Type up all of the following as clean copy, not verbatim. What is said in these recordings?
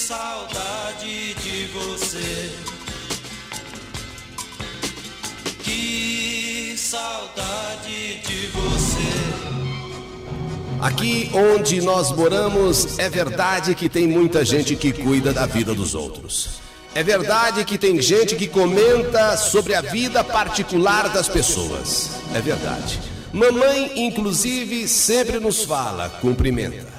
saudade de você. Que saudade de você. Aqui onde nós moramos, é verdade que tem muita gente que cuida da vida dos outros. É verdade que tem gente que comenta sobre a vida particular das pessoas. É verdade. Mamãe, inclusive, sempre nos fala: cumprimenta.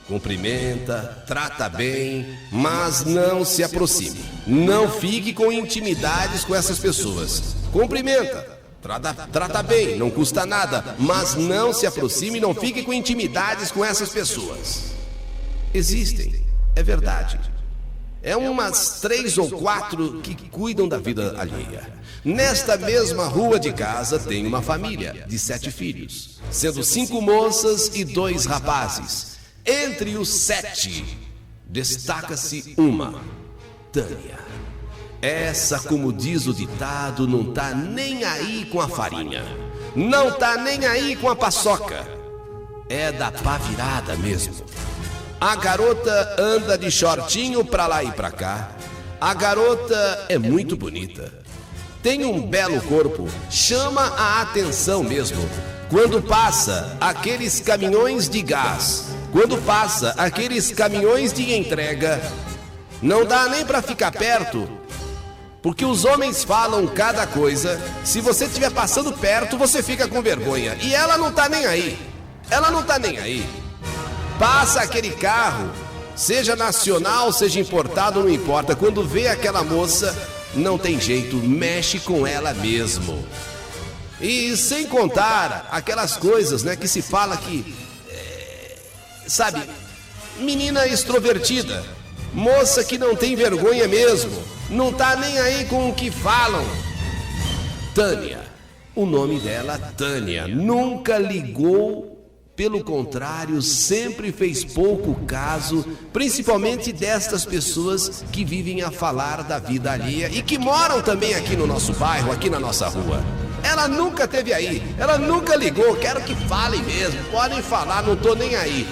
Cumprimenta, trata bem, mas não se aproxime. Não fique com intimidades com essas pessoas. Cumprimenta. Trata bem, não custa nada, mas não se aproxime e não fique com intimidades com essas pessoas. Existem, é verdade. É umas 3 ou 4 que cuidam da vida alheia. Nesta mesma rua de casa tem uma família de 7 filhos, sendo 5 moças e 2 rapazes. Entre os 7, destaca-se uma, Tânia. Essa, como diz o ditado, não tá nem aí com a farinha. Não tá nem aí com a paçoca. É da pá virada mesmo. A garota anda de shortinho pra lá e pra cá. A garota é muito bonita. Tem um belo corpo, chama a atenção mesmo. Quando passa aqueles caminhões de gás, quando passa aqueles caminhões de entrega, não dá nem pra ficar perto. Porque os homens falam cada coisa. Se você estiver passando perto, você fica com vergonha. E ela não tá nem aí. Ela não tá nem aí. Passa aquele carro, seja nacional, seja importado, não importa. Quando vê aquela moça, não tem jeito, mexe com ela mesmo. E sem contar aquelas coisas, né, que se fala que... sabe, menina extrovertida, moça que não tem vergonha mesmo. Não tá nem aí com o que falam. Tânia, o nome dela, Tânia, nunca ligou, pelo contrário, sempre fez pouco caso, principalmente destas pessoas que vivem a falar da vida alheia e que moram também aqui no nosso bairro, aqui na nossa rua. Ela nunca teve aí, ela nunca ligou, quero que falem mesmo, podem falar, não tô nem aí.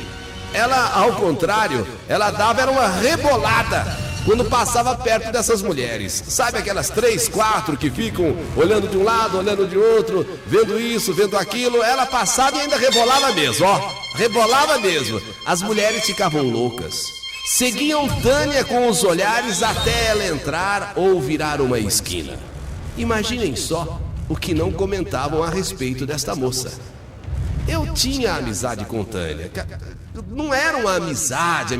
Ela, ao contrário, ela dava era uma rebolada quando passava perto dessas mulheres. Sabe aquelas 3, 4 que ficam olhando de um lado, olhando de outro, vendo isso, vendo aquilo? Ela passava e ainda rebolava mesmo, ó. Rebolava mesmo. As mulheres ficavam loucas. Seguiam Tânia com os olhares até ela entrar ou virar uma esquina. Imaginem só o que não comentavam a respeito desta moça. Eu tinha amizade com Tânia. Não era uma amizade,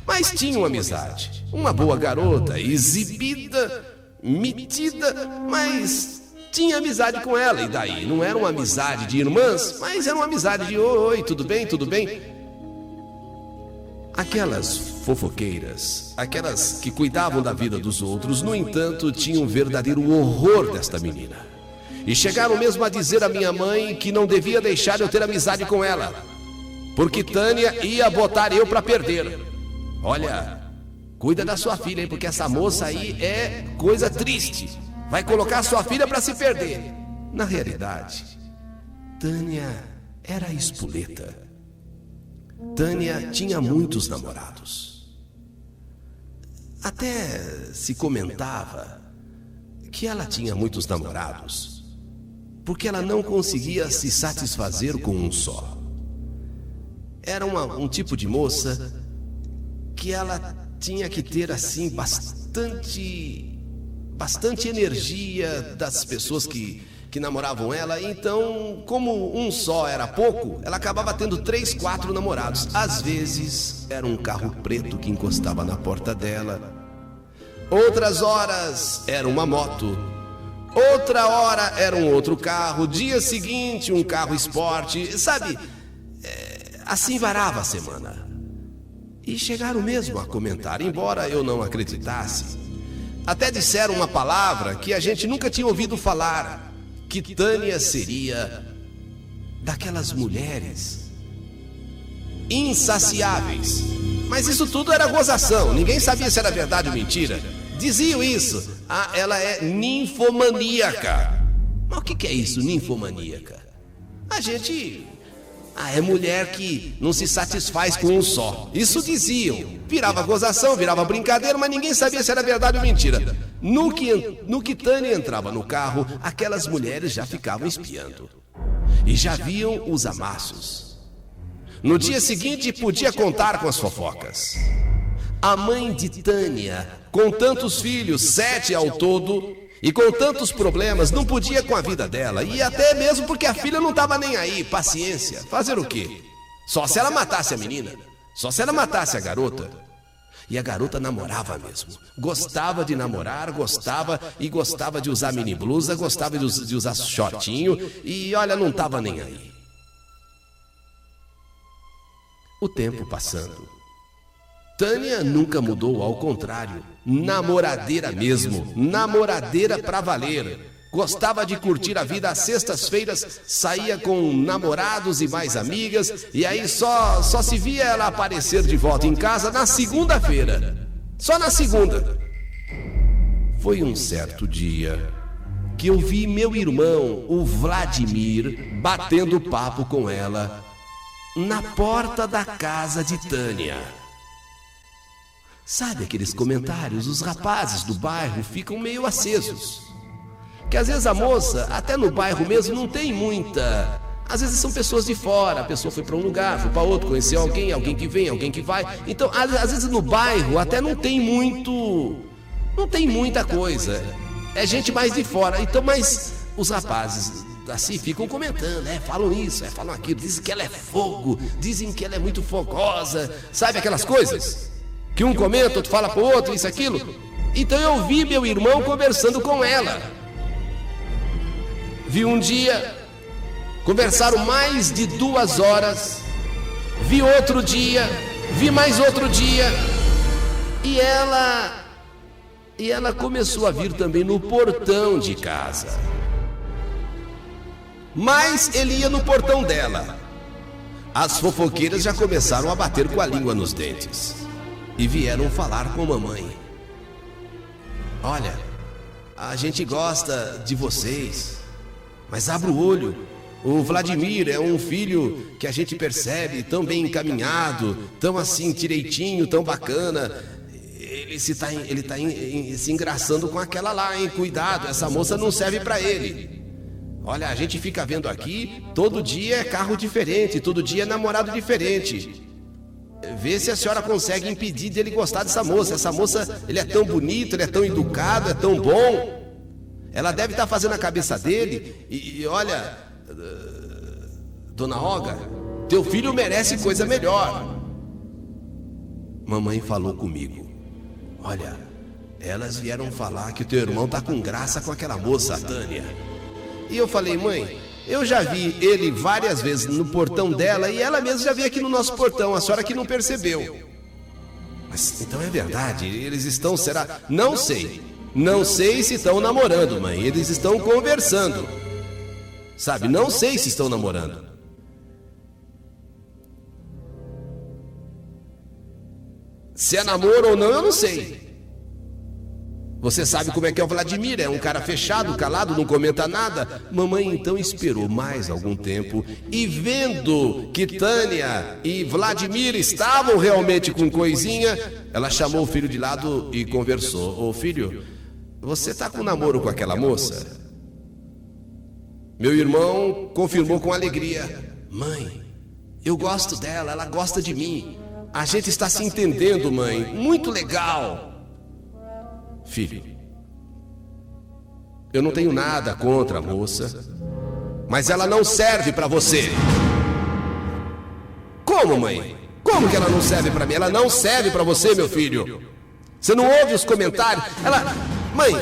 mas tinha uma amizade. Uma boa garota, exibida, metida, mas tinha amizade com ela. E daí? Não era uma amizade de irmãs, mas era uma amizade de oi, tudo bem, tudo bem. Aquelas fofoqueiras, aquelas que cuidavam da vida dos outros, no entanto, tinham um verdadeiro horror desta menina. E chegaram mesmo a dizer à minha mãe que não devia deixar eu ter amizade com ela, porque Tânia ia botar eu pra perder. Olha, cuida da sua filha, hein, porque essa moça aí é coisa triste. Vai colocar sua filha pra se perder. Na realidade, Tânia era espoleta. Tânia tinha muitos namorados. Até se comentava que ela tinha muitos namorados porque ela não conseguia se satisfazer com um só. Era um tipo de moça que ela tinha que ter assim bastante energia das pessoas que namoravam ela. Então, como um só era pouco, ela acabava tendo 3, 4 namorados. Às vezes era um carro preto que encostava na porta dela. Outras horas era uma moto. Outra hora era um outro carro. Dia seguinte um carro esporte. Sabe, assim varava a semana. E chegaram mesmo a comentar, embora eu não acreditasse. Até disseram uma palavra que a gente nunca tinha ouvido falar, que Tânia seria daquelas mulheres insaciáveis. Mas isso tudo era gozação, ninguém sabia se era verdade ou mentira. Diziam isso. Ah, ela é ninfomaníaca. Mas o que é isso, ninfomaníaca? é mulher que não se satisfaz com um só. Isso diziam. Virava gozação, virava brincadeira, mas ninguém sabia se era verdade ou mentira. No que Tânia entrava no carro, aquelas mulheres já ficavam espiando. E já viam os amassos. No dia seguinte, podia contar com as fofocas. A mãe de Tânia, com tantos filhos, 7 ao todo, e com tantos problemas, não podia com a vida dela. E até mesmo porque a filha não estava nem aí. Paciência. Fazer o quê? Só se ela matasse a menina. Só se ela matasse a garota. E a garota namorava mesmo. Gostava de namorar, gostava de usar mini blusa, gostava de usar shortinho. E olha, não estava nem aí. O tempo passando. Tânia nunca mudou, ao contrário, namoradeira mesmo, namoradeira pra valer. Gostava de curtir a vida às sextas-feiras, saía com namorados e mais amigas, e aí só se via ela aparecer de volta em casa na segunda-feira. Só na segunda. Foi um certo dia que eu vi meu irmão, o Vladimir, batendo papo com ela na porta da casa de Tânia. Sabe aqueles comentários? Os rapazes do bairro ficam meio acesos. Que às vezes a moça, até no bairro mesmo, não tem muita... Às vezes são pessoas de fora, a pessoa foi para um lugar, foi para outro, conheceu alguém que vem, alguém que vai. Então, às vezes no bairro até não tem muita coisa. É gente mais de fora. Então, mas os rapazes assim ficam comentando, falam isso, falam aquilo, dizem que ela é fogo, dizem que ela é muito fogosa, sabe aquelas coisas? Que um comenta, outro fala pro outro, isso, aquilo. Então eu vi meu irmão conversando com ela. Vi um dia, conversaram mais de 2 horas. Vi outro dia, vi mais outro dia. E ela começou a vir também no portão de casa. Mas ele ia no portão dela. As fofoqueiras já começaram a bater com a língua nos dentes. E vieram falar com a mamãe. Olha, a gente gosta de vocês, mas abra o olho. O Vladimir é um filho que a gente percebe tão bem encaminhado, tão assim direitinho, tão bacana. Ele tá se engraçando com aquela lá, hein? Cuidado, essa moça não serve pra ele. Olha, a gente fica vendo aqui, todo dia é carro diferente, todo dia é namorado diferente. Vê se a senhora consegue impedir dele gostar dessa moça. Essa moça, ele é tão bonito, ele é tão educado, é tão bom. Ela deve estar fazendo a cabeça dele. E olha, dona Olga, teu filho merece coisa melhor. Mamãe falou comigo. Olha, elas vieram falar que o teu irmão tá com graça com aquela moça, Tânia. E eu falei, mãe, eu já vi ele várias vezes no portão dela e ela mesma já veio aqui no nosso portão, a senhora que não percebeu. Mas então é verdade, eles estão, será? Não sei. Não sei se estão namorando, mãe, eles estão conversando. Sabe, não sei se estão namorando. Se é namoro ou não, eu não sei. Você sabe como é que é o Vladimir, é um cara fechado, calado, não comenta nada. Mamãe então esperou mais algum tempo e vendo que Tânia e Vladimir estavam realmente com coisinha, ela chamou o filho de lado e conversou. Ô filho, você tá com namoro com aquela moça? Meu irmão confirmou com alegria. Mãe, eu gosto dela, ela gosta de mim. A gente está se entendendo, mãe, muito legal. Filho, eu não tenho nada contra a moça, mas ela não serve pra você. Como, mãe? Como que ela não serve pra mim? Ela não serve pra você, meu filho. Você não ouve os comentários? Mãe,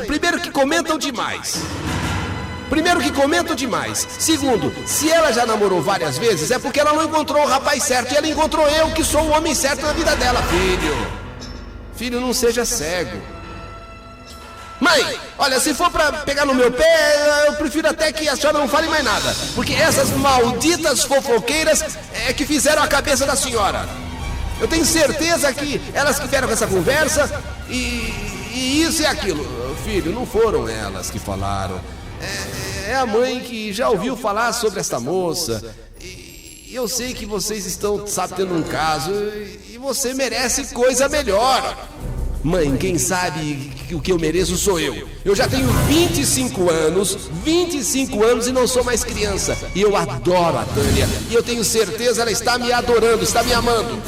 primeiro que comentam demais. Segundo, se ela já namorou várias vezes, é porque ela não encontrou o rapaz certo. E ela encontrou eu, que sou o homem certo na vida dela. Filho, não seja cego. Mãe, olha, se for pra pegar no meu pé, eu prefiro até que a senhora não fale mais nada. Porque essas malditas fofoqueiras é que fizeram a cabeça da senhora. Eu tenho certeza que elas que vieram com essa conversa e isso e aquilo. Filho, não foram elas que falaram. É a mãe que já ouviu falar sobre esta moça. eu sei que vocês estão, sabe, tendo um caso e você merece coisa melhor. Mãe, quem sabe o que eu mereço sou eu. Eu já tenho 25 anos e não sou mais criança. E eu adoro a Tânia. E eu tenho certeza ela está me adorando, está me amando.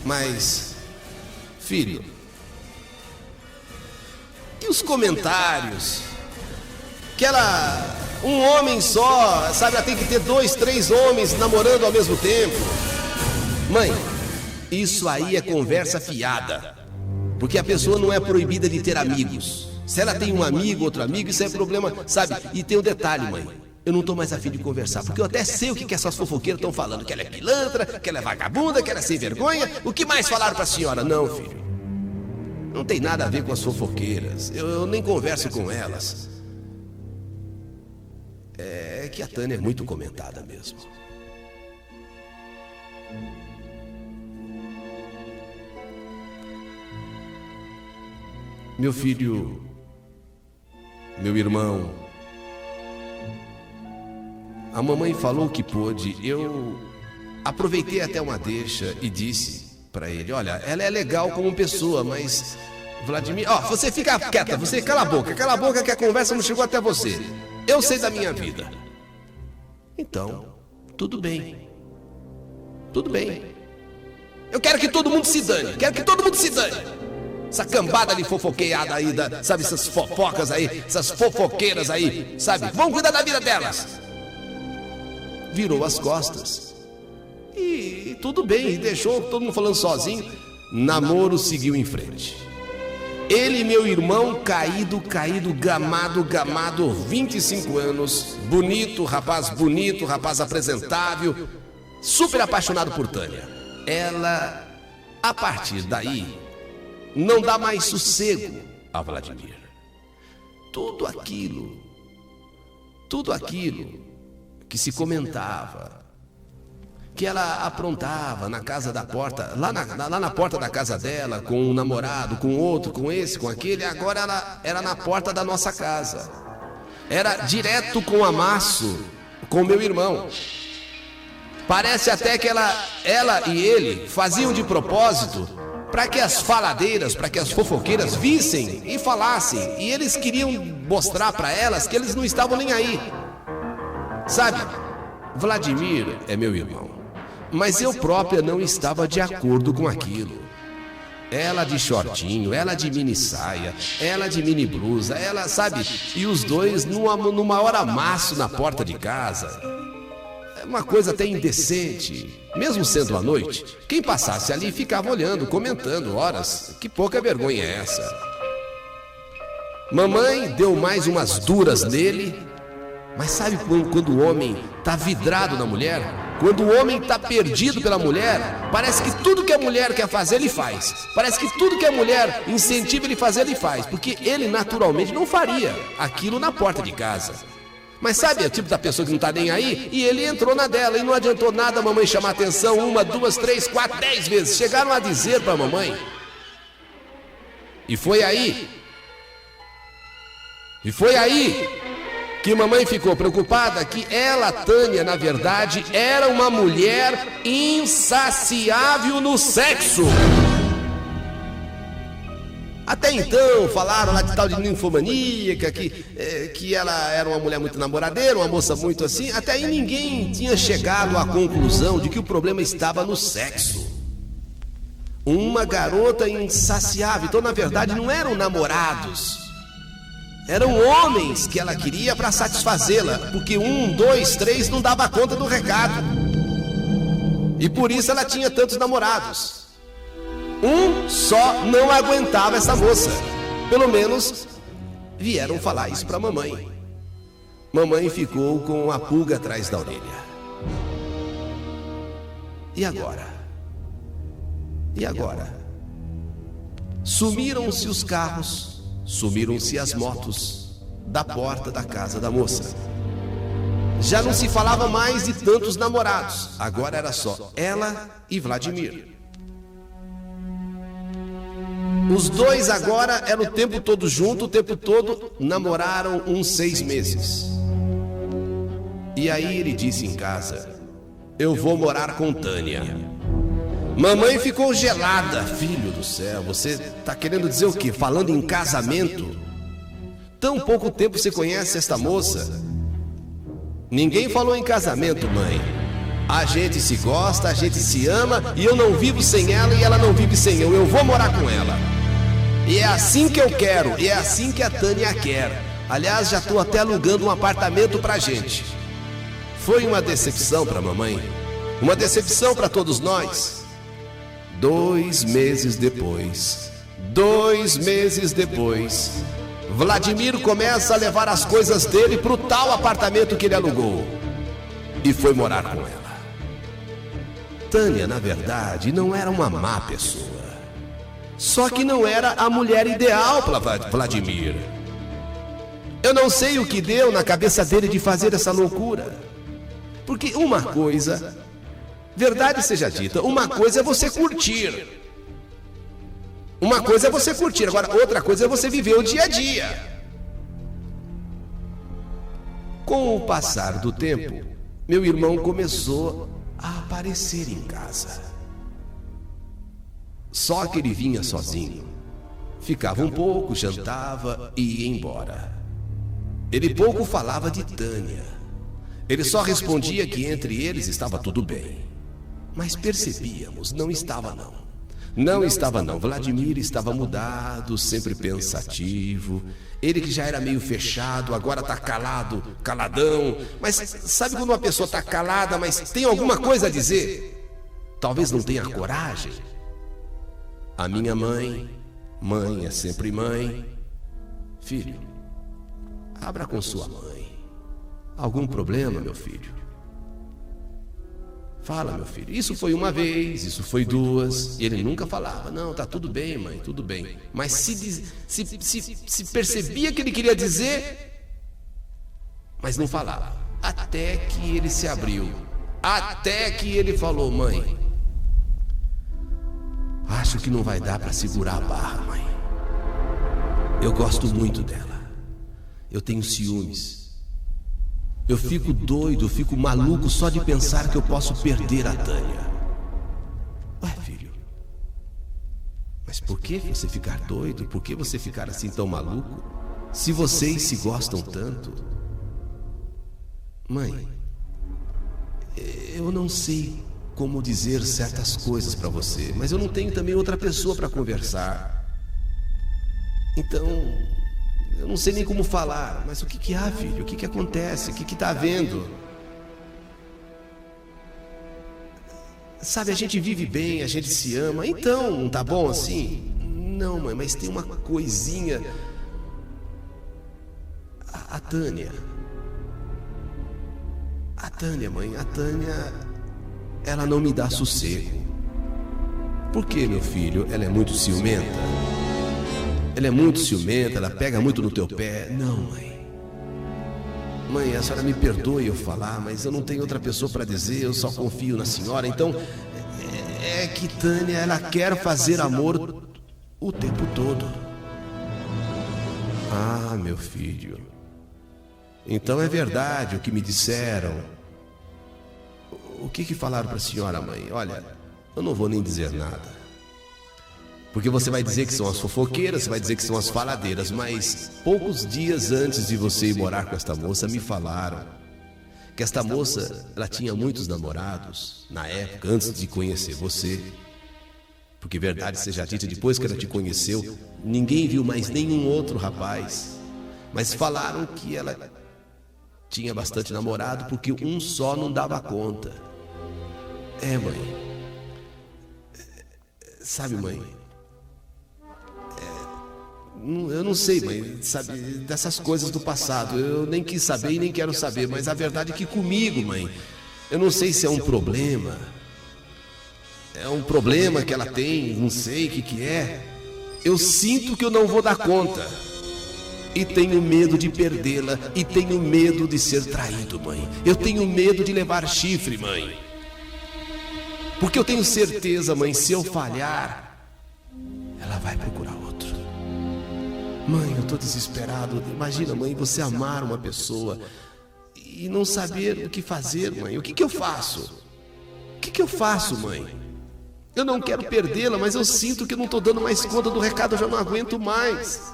Mas, filho, e os comentários? Que um homem só, sabe, ela tem que ter 2, 3 homens namorando ao mesmo tempo. Mãe, isso aí é conversa fiada. Porque a pessoa não é proibida de ter amigos. Se ela tem um amigo, outro amigo, isso é problema, sabe? E tem um detalhe, mãe. Eu não tô mais afim de conversar, porque eu até sei o que essas fofoqueiras estão falando. Que ela é pilantra, que ela é vagabunda, que ela é sem vergonha. O que mais falaram pra senhora? Não, filho. Não tem nada a ver com as fofoqueiras. Eu nem converso com elas. É que a Tânia é muito comentada mesmo. Meu filho, meu irmão, a mamãe falou o que pôde. Eu aproveitei até uma deixa e disse para ele: olha, ela é legal como pessoa, mas Vladimir, você fica quieta, você cala a boca que a conversa não chegou até você. Eu sei da minha vida. Então, tudo bem. Tudo bem. Eu quero que todo mundo se dane. Essa cambada de fofoqueada aí, sabe, essas fofocas aí, essas fofoqueiras aí, sabe? Vão cuidar da vida delas. Virou as costas. E tudo bem, e deixou todo mundo falando sozinho. Namoro seguiu em frente. Ele e meu irmão, caído, gamado, 25 anos, bonito, rapaz apresentável, super apaixonado por Tânia. Ela, a partir daí, não dá mais sossego a Vladimir. Tudo aquilo que se comentava, que ela aprontava na casa da porta, lá na porta da casa dela, com um namorado, com outro, com esse, com aquele, agora ela era na porta da nossa casa. Era direto com o amasso, com meu irmão. Parece até que ela e ele faziam de propósito para que as faladeiras, para que as fofoqueiras vissem e falassem. E eles queriam mostrar para elas que eles não estavam nem aí. Sabe, Vladimir é meu irmão, mas eu própria não estava de acordo com aquilo. Ela de shortinho, ela de mini saia, ela de mini blusa, ela, sabe, e os dois no maior amasso na porta de casa. Uma coisa até indecente. Mesmo sendo à noite, quem passasse ali ficava olhando, comentando, horas, que pouca vergonha é essa? Mamãe deu mais umas duras nele. Mas sabe quando o homem tá vidrado na mulher? Quando o homem tá perdido pela mulher, parece que tudo que a mulher quer fazer, ele faz. Parece que tudo que a mulher incentiva ele a fazer, ele faz. Porque ele naturalmente não faria aquilo na porta de casa. Mas sabe, é o tipo da pessoa que não tá nem aí, e ele entrou na dela, e não adiantou nada a mamãe chamar atenção 1, 2, 3, 4, 10 vezes. Chegaram a dizer pra mamãe. E foi aí que mamãe ficou preocupada que ela, Tânia, na verdade, era uma mulher insaciável no sexo. Até então, falaram lá de tal de ninfomaníaca, que ela era uma mulher muito namoradeira, uma moça muito assim. Até aí ninguém tinha chegado à conclusão de que o problema estava no sexo. Uma garota insaciável. Então, na verdade, não eram namorados. Eram homens que ela queria para satisfazê-la, porque 1, 2, 3 não dava conta do recado. E por isso ela tinha tantos namorados. Um só não aguentava essa moça. Pelo menos vieram falar isso para mamãe. Mamãe ficou com a pulga atrás da orelha. E agora? Sumiram-se os carros. Sumiram-se as motos da porta da casa da moça. Já não se falava mais de tantos namorados. Agora era só ela e Vladimir. Os dois agora eram o tempo todo junto, o tempo todo namoraram uns 6 meses. E aí ele disse em casa: eu vou morar com Tânia. Mamãe ficou gelada. Filho do céu, você está querendo dizer o quê? Falando em casamento? Tão pouco tempo você conhece esta moça? Ninguém falou em casamento, mãe. A gente se gosta, a gente se ama, e eu não vivo sem ela e ela não vive sem eu. Eu vou morar com ela. E é assim que eu quero, e é assim que a Tânia quer. Aliás, já estou até alugando um apartamento pra gente. Foi uma decepção pra mamãe, uma decepção pra todos nós. 2 meses depois, Vladimir começa a levar as coisas dele pro tal apartamento que ele alugou e foi morar com ela. Tânia, na verdade, não era uma má pessoa. Só que não era a mulher ideal para Vladimir. Eu não sei o que deu na cabeça dele de fazer essa loucura. Porque uma coisa, verdade seja dita, uma coisa é você curtir. Uma coisa é você curtir, agora outra coisa é você viver o dia a dia. Com o passar do tempo, meu irmão começou a aparecer em casa. Só que ele vinha sozinho. Ficava um pouco, jantava e ia embora. Ele pouco falava de Tânia. Ele só respondia que entre eles estava tudo bem. Mas percebíamos, não estava não. Não estava não. Vladimir estava mudado, sempre pensativo. Ele que já era meio fechado, agora está calado, caladão. Mas sabe quando uma pessoa está calada, mas tem alguma coisa a dizer? Talvez não tenha coragem. A minha mãe é sempre mãe. Filho, abra com sua mãe. Algum problema, meu filho? Fala, meu filho. Isso foi uma vez, isso foi 2. E ele nunca falava. Não, tá tudo bem, mãe, tudo bem. Mas se percebia que ele queria dizer, mas não falava. Até que ele se abriu. Até que ele falou: mãe, acho que não vai dar para segurar a barra, mãe. Eu gosto muito dela. Eu tenho ciúmes. Eu fico doido, eu fico maluco só de pensar que eu posso perder a Tânia. Ué, filho, mas por que você ficar doido? Por que você ficar assim tão maluco? Se vocês se gostam tanto? Mãe, eu não sei como dizer certas coisas para você, mas eu não tenho também outra pessoa para conversar. Então, eu não sei nem como falar. Mas o que há, filho? O que acontece? O que está havendo? Sabe, a gente vive bem, a gente se ama. Então, não tá bom assim? Não, mãe, mas tem uma coisinha. A Tânia. A Tânia, mãe, a Tânia, ela não me dá sossego. Por quê, meu filho? Ela é muito ciumenta. Ela é muito ciumenta, ela pega muito no teu pé. Não, mãe. Mãe, a senhora me perdoe eu falar, mas eu não tenho outra pessoa para dizer, eu só confio na senhora. Então, é que Tânia, ela quer fazer amor o tempo todo. Ah, meu filho. Então é verdade o que me disseram. O que falaram para a senhora, mãe? Olha, eu não vou nem dizer nada. Porque você vai dizer que são as fofoqueiras, você vai dizer que são as faladeiras, mas poucos dias antes de você ir morar com esta moça, me falaram que esta moça, ela tinha muitos namorados na época, antes de conhecer você. Porque verdade seja dita, depois que ela te conheceu, ninguém viu mais nenhum outro rapaz. Mas falaram que ela tinha bastante namorado, porque um só não dava conta. É, mãe. Sabe, mãe, eu não sei, mãe, sabe, dessas coisas do passado. Eu nem quis saber e nem quero saber, mas a verdade é que comigo, mãe, eu não sei se é um problema. É um problema que ela tem, não sei o que é. Eu sinto que eu não vou dar conta. E tenho medo de perdê-la, e tenho medo de ser traído, mãe. Eu tenho medo de levar chifre, mãe. Porque eu tenho certeza, mãe, se eu falhar, ela vai procurar outro. Mãe, eu tô desesperado. Imagina, mãe, você amar uma pessoa e não saber o que fazer, mãe. O que eu faço? O que eu faço, mãe? Eu não quero perdê-la, mas eu sinto que eu não estou dando mais conta do recado, eu já não aguento mais.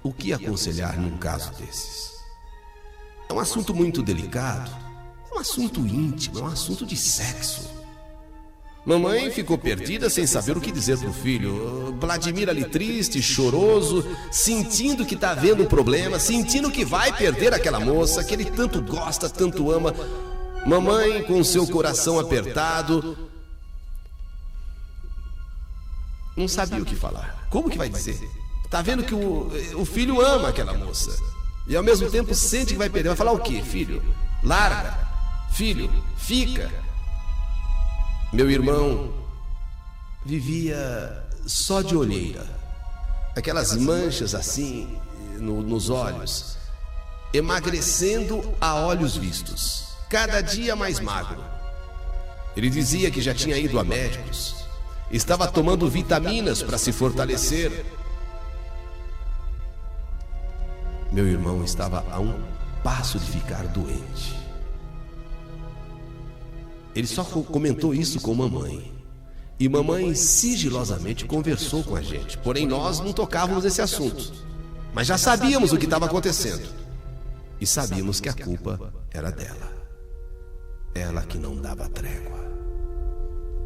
O que aconselhar num caso desses? É um assunto muito delicado, é um assunto íntimo, é um assunto de sexo. Mamãe ficou perdida sem saber o que dizer pro filho. Vladimir ali triste, choroso, sentindo que está havendo um problema, sentindo que vai perder aquela moça que ele tanto gosta, tanto ama. Mamãe com seu coração apertado, não sabia o que falar. Como que vai dizer? Tá vendo que o filho ama aquela moça e ao mesmo tempo sente que vai perder. Vai falar o quê? Filho, larga. Filho, fica. Meu irmão vivia só de olheira, aquelas manchas assim nos olhos, emagrecendo a olhos vistos, cada dia mais magro. Ele dizia que já tinha ido a médicos, estava tomando vitaminas para se fortalecer. Meu irmão estava a um passo de ficar doente. Ele só comentou isso com mamãe. E mamãe sigilosamente conversou com a gente. Porém, nós não tocávamos nesse assunto. Mas já sabíamos o que estava acontecendo. E sabíamos que a culpa era dela. Ela que não dava trégua.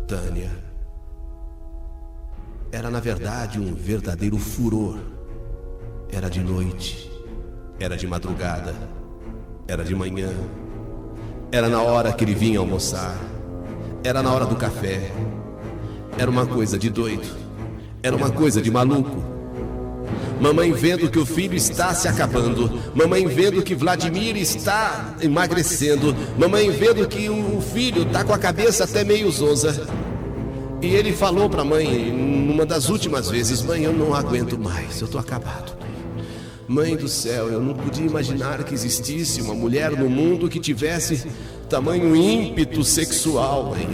Tânia era, na verdade, um verdadeiro furor. Era de noite, era de madrugada, era de manhã. Era na hora que ele vinha almoçar, era na hora do café. Era uma coisa de doido, era uma coisa de maluco. Mamãe vendo que o filho está se acabando, mamãe vendo que Vladimir está emagrecendo, mamãe vendo que o filho está com a cabeça até meio zonza. E ele falou para a mãe, numa das últimas vezes: mãe, eu não aguento mais, eu estou acabado. Mãe do céu, eu não podia imaginar que existisse uma mulher no mundo que tivesse tamanho ímpeto sexual, mãe.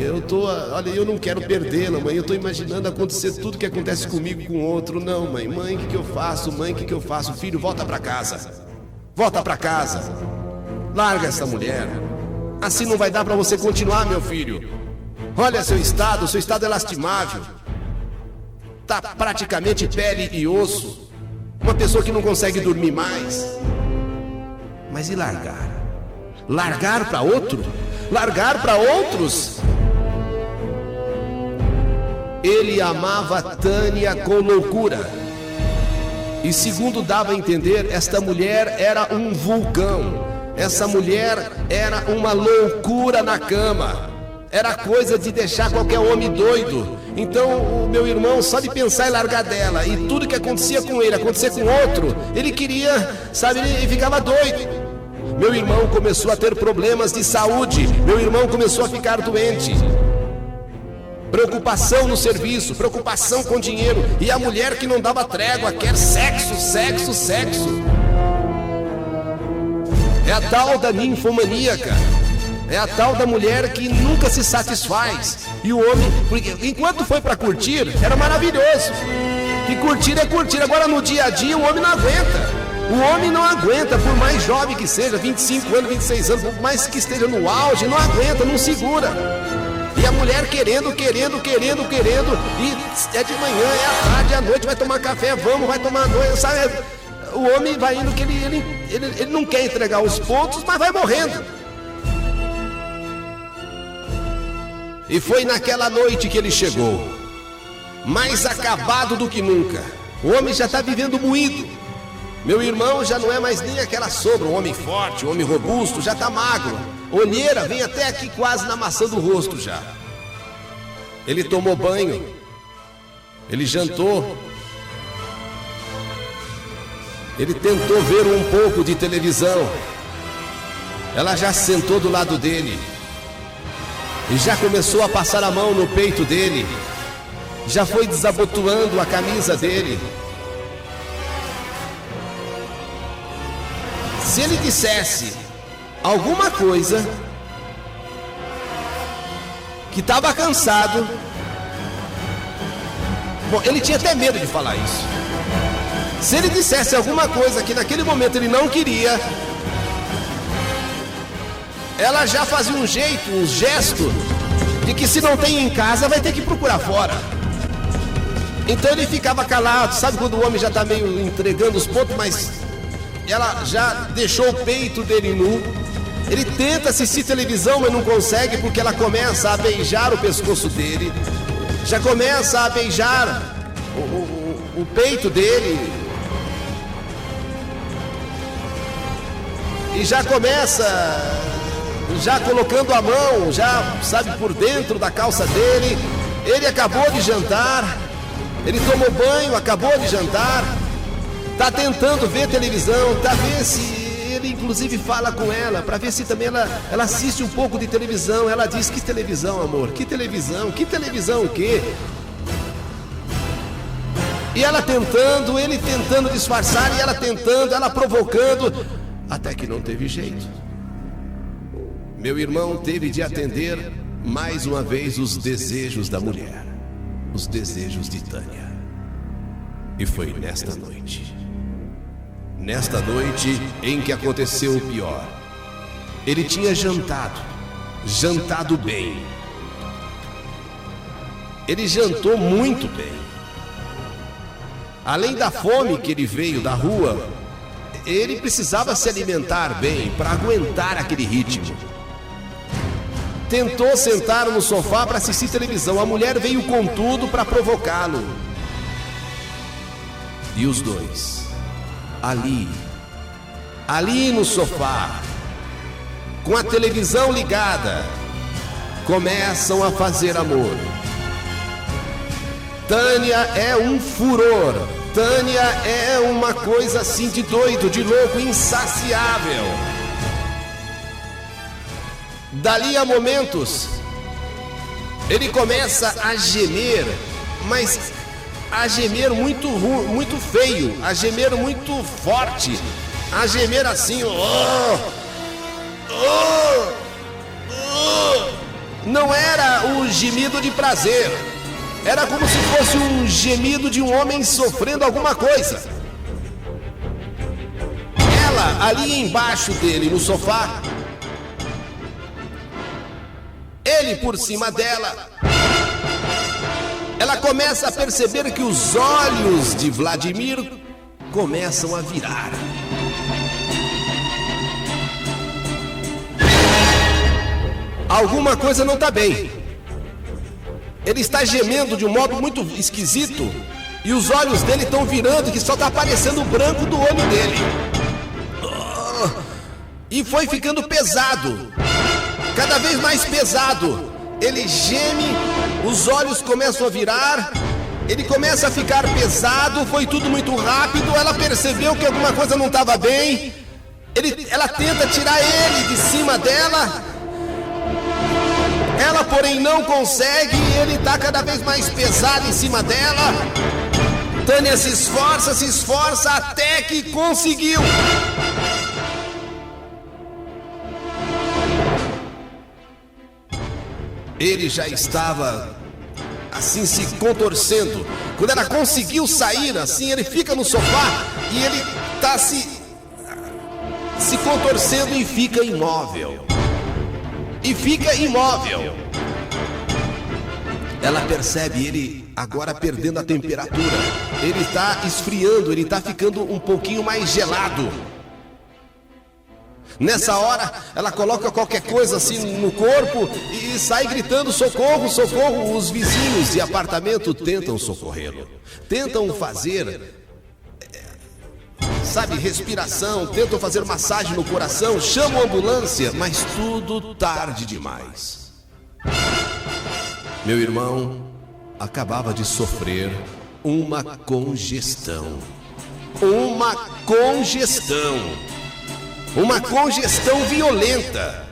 Olha, eu não quero perdê-la, mãe. Eu estou imaginando acontecer tudo que acontece comigo com outro. Não, mãe. Mãe, o que eu faço? Mãe, o que eu faço? Filho, volta para casa. Volta para casa. Larga essa mulher. Assim não vai dar para você continuar, meu filho. Olha seu estado é lastimável. Tá praticamente pele e osso. Uma pessoa que não consegue dormir mais. Mas e largar? Largar para outro? Largar para outros? Ele amava Tânia com loucura. E segundo dava a entender, esta mulher era um vulcão. Essa mulher era uma loucura na cama. Era coisa de deixar qualquer homem doido. Então o meu irmão, só de pensar em largar dela, e tudo que acontecia com ele, acontecer com outro, ele queria, sabe, ele ficava doido. Meu irmão começou a ter problemas de saúde. Meu irmão começou a ficar doente. Preocupação no serviço, preocupação com dinheiro. E a mulher que não dava trégua, quer sexo, sexo, sexo. É a tal da ninfomaníaca. É a tal da mulher que nunca se satisfaz. E o homem, porque enquanto foi para curtir, era maravilhoso. Que curtir é curtir. Agora no dia a dia o homem não aguenta. O homem não aguenta, por mais jovem que seja, 25 anos, 26 anos, por mais que esteja no auge, não aguenta, não segura. E a mulher querendo, e é de manhã, é à tarde, é à noite, vai tomar café, vai tomar noite, sabe? O homem vai indo que ele não quer entregar os pontos, mas vai morrendo. E foi naquela noite que ele chegou, mais acabado do que nunca. O homem já está vivendo moído. Meu irmão já não é mais nem aquela sombra, um homem forte, um homem robusto, já está magro. Olheira vem até aqui quase na maçã do rosto já. Ele tomou banho, ele jantou, ele tentou ver um pouco de televisão. Ela já sentou do lado dele e já começou a passar a mão no peito dele, já foi desabotoando a camisa dele. Se ele dissesse alguma coisa, que estava cansado, bom, ele tinha até medo de falar isso. Se ele dissesse alguma coisa que naquele momento ele não queria, ela já fazia um jeito, um gesto de que se não tem em casa vai ter que procurar fora. Então ele ficava calado, sabe quando o homem já está meio entregando os pontos, mas ela já deixou o peito dele nu. Ele tenta assistir televisão, mas não consegue, porque ela começa a beijar o pescoço dele, já começa a beijar o peito dele, e já começa, já colocando a mão, já sabe, por dentro da calça dele. Ele acabou de jantar, ele tomou banho, acabou de jantar, tá tentando ver televisão, tá vendo se ele inclusive fala com ela, para ver se também ela assiste um pouco de televisão. Ela diz: que televisão, amor? Que televisão? Que televisão o quê? E ela tentando, ele tentando disfarçar, e ela tentando, ela provocando, até que não teve jeito. Meu irmão teve de atender mais uma vez os desejos da mulher, os desejos de Tânia. E foi nesta noite em que aconteceu o pior. Ele tinha jantado bem. Ele jantou muito bem. Além da fome que ele veio da rua, ele precisava se alimentar bem para aguentar aquele ritmo. Tentou sentar no sofá para assistir televisão. A mulher veio com tudo para provocá-lo. E os dois, ali no sofá, com a televisão ligada, começam a fazer amor. Tânia é um furor. Tânia é uma coisa assim de doido, de louco, insaciável. Dali a momentos, ele começa a gemer, mas a gemer muito feio, a gemer muito forte, a gemer assim, não era o gemido de prazer, era como se fosse um gemido de um homem sofrendo alguma coisa. Ela, ali embaixo dele, no sofá, ele por cima dela. Ela começa a perceber que os olhos de Vladimir começam a virar. Alguma coisa não está bem. Ele está gemendo de um modo muito esquisito, e os olhos dele estão virando, que só está aparecendo o branco do olho dele. E foi ficando pesado, cada vez mais pesado. Ele geme, os olhos começam a virar, ele começa a ficar pesado, foi tudo muito rápido. Ela percebeu que alguma coisa não estava bem. Ela tenta tirar ele de cima dela, ela porém não consegue, e ele está cada vez mais pesado em cima dela. Tânia se esforça até que conseguiu. Ele já estava assim se contorcendo. Quando ela conseguiu sair assim, ele fica no sofá e ele está se contorcendo e fica imóvel. Ela percebe ele agora perdendo a temperatura. Ele está esfriando, ele está ficando um pouquinho mais gelado. Nessa hora, ela coloca qualquer coisa assim no corpo e sai gritando: socorro, socorro. Os vizinhos de apartamento tentam socorrê-lo, tentam fazer, respiração, tentam fazer massagem no coração, chamam a ambulância, mas tudo tarde demais. Meu irmão acabava de sofrer uma congestão. Uma congestão violenta.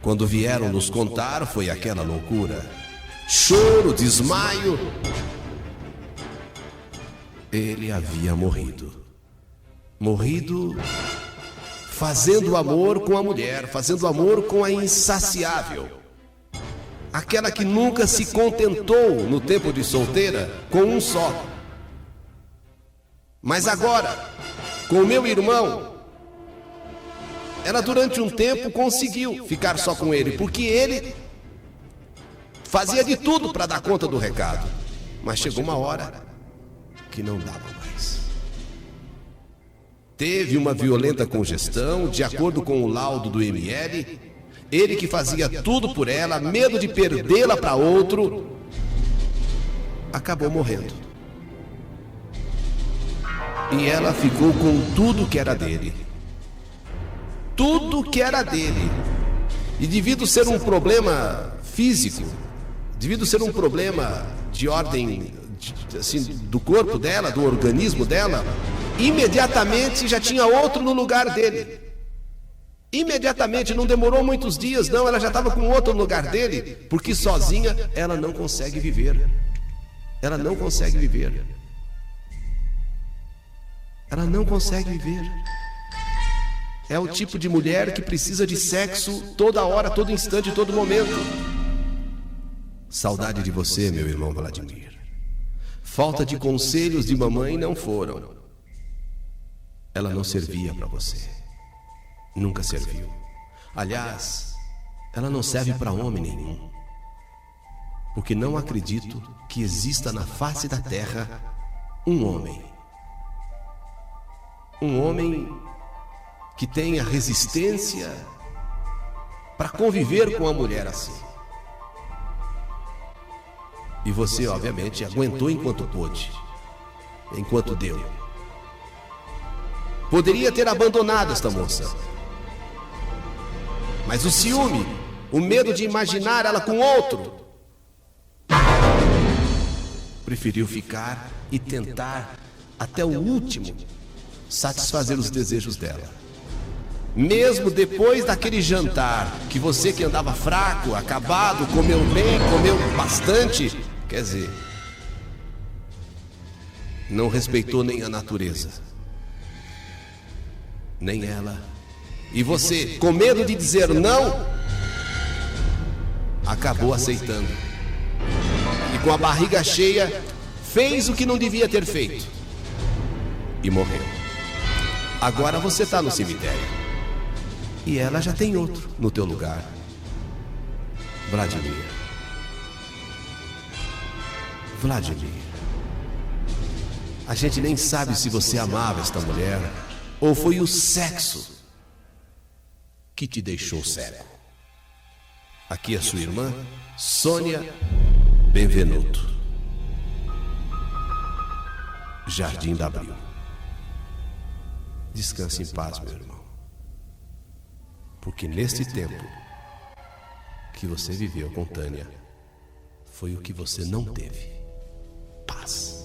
Quando vieram nos contar, foi aquela loucura. Choro, desmaio. Ele havia morrido. Fazendo amor com a mulher, fazendo amor com a insaciável. Aquela que nunca se contentou no tempo de solteira com um só. Mas agora, com o meu irmão, ela durante um tempo conseguiu ficar só com ele, porque ele fazia de tudo para dar conta do recado. Mas chegou uma hora que não dava mais. Teve uma violenta congestão, de acordo com o laudo do ML. Ele que fazia tudo por ela, medo de perdê-la para outro, acabou morrendo. E ela ficou com tudo que era dele. Tudo que era dele. E devido ser um problema físico, devido ser um problema de ordem assim, do corpo dela, do organismo dela, imediatamente já tinha outro no lugar dele. Imediatamente, não demorou muitos dias, não, ela já estava com outro no lugar dele, porque sozinha ela não consegue viver. Ela não consegue viver. Ela não consegue viver. É o tipo de mulher que precisa de sexo toda hora, todo instante, todo momento. Saudade de você, meu irmão Vladimir. Falta de conselhos de mamãe não foram. Ela não servia para você. Nunca serviu. Aliás, ela não serve para homem nenhum. Porque não acredito que exista na face da terra um homem que tenha resistência para conviver com uma mulher assim. E você, obviamente, aguentou enquanto pôde, enquanto deu. Poderia ter abandonado esta moça, mas o ciúme, o medo de imaginar ela com outro, preferiu ficar e tentar até o último satisfazer os desejos dela. Mesmo depois daquele jantar, que você que andava fraco, acabado, comeu bem, comeu bastante, quer dizer, não respeitou nem a natureza, nem ela. E você, com medo de dizer não, acabou aceitando. E com a barriga cheia, fez o que não devia ter feito. E morreu. Agora você está no cemitério. E ela já tem outro no teu lugar. Vladimir. Vladimir. A gente nem sabe se você amava esta mulher ou foi o sexo que te deixou cego. Aqui a sua irmã, Sônia Benvenuto. Jardim da Abril. Descanse em paz, meu irmão. Porque neste tempo que você viveu com Tânia, foi o que você não teve: paz.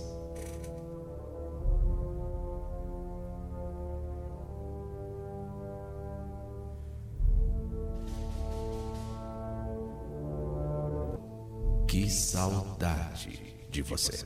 Que saudade de você.